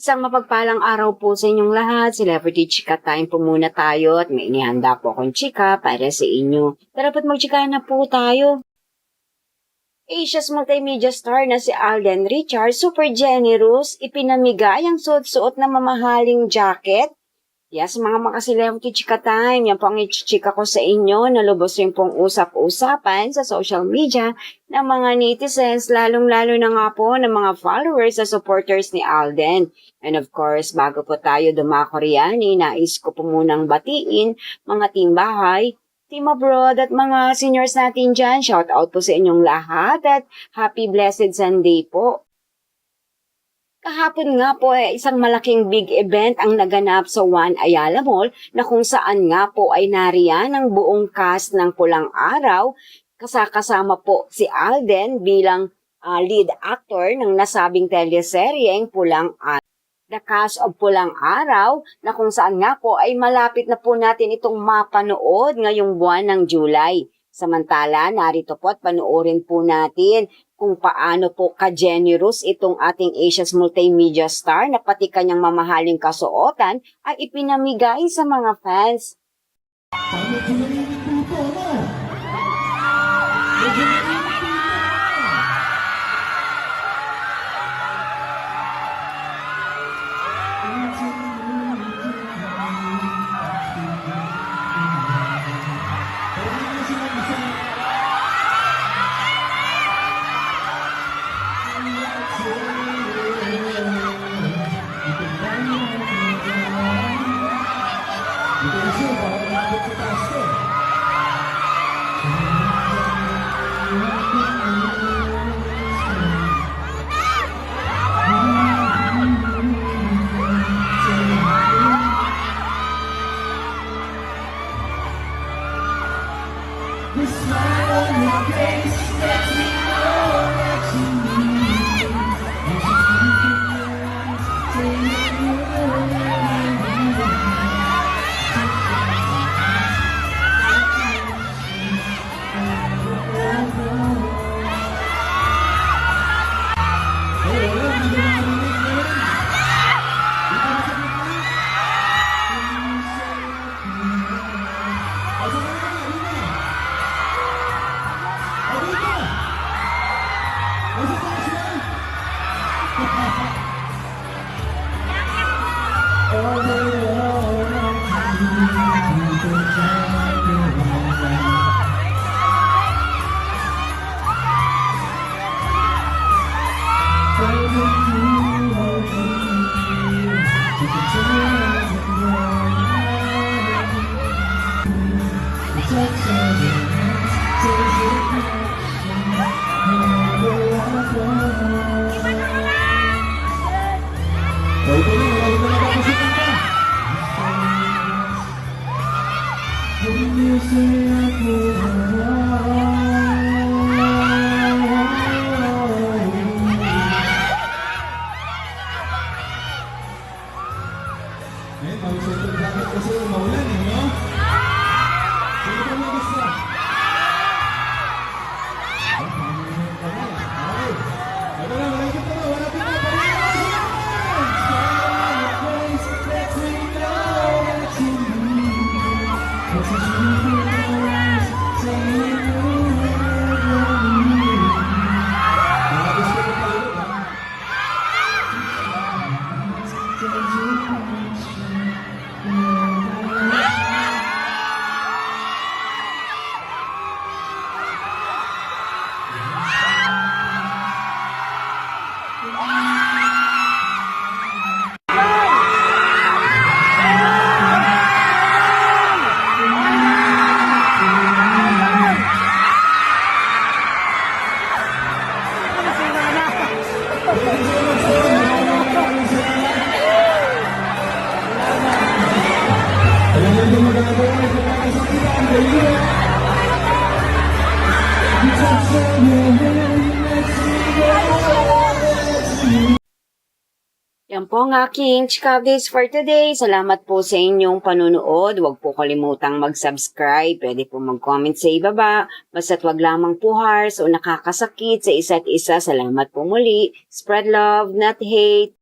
Isang mapagpalang araw po sa inyong lahat. Celebrity Chika Time po muna tayo at may inihanda po akong chika para sa inyo. Tara po't magchika na po tayo. Asia's multimedia star na si Alden Richards, super generous, ipinamigay ang suot-suot na mamahaling jacket. Yes, mga makaselebrity chika time, yan po ang ichichika ko sa inyo na lubos rin pong usap-usapan sa social media ng mga netizens, lalong-lalo na nga po ng mga followers at supporters ni Alden. And of course, bago po tayo dumako riyan, nais ko po munang batiin mga team bahay, team abroad at mga seniors natin dyan. Shout out po sa inyong lahat at happy blessed Sunday po. Kahapon nga po isang malaking big event ang naganap sa One Ayala Mall na kung saan nga po ay nariyan ang buong cast ng Pulang Araw. Kasama po si Alden bilang lead actor ng nasabing teleseryeng Pulang Araw. The cast of Pulang Araw na kung saan nga po ay malapit na po natin itong mapanood ngayong buwan ng July. Samantala, narito po at panoorin po natin kung paano po ka-generous itong ating Asia's multimedia star na pati kanyang mamahaling kasuotan ay ipinamigay sa mga fans. The smile on your face lets me know that you need me. You just look in your eyes, saying you're Yan po ang aking chika updates for today. Salamat po sa inyong panunood. Huwag po kalimutang mag-subscribe. Pwede po mag-comment sa ibaba. Basta't wag lamang po harsh o nakakasakit sa isa't isa. Salamat po muli. Spread love, not hate.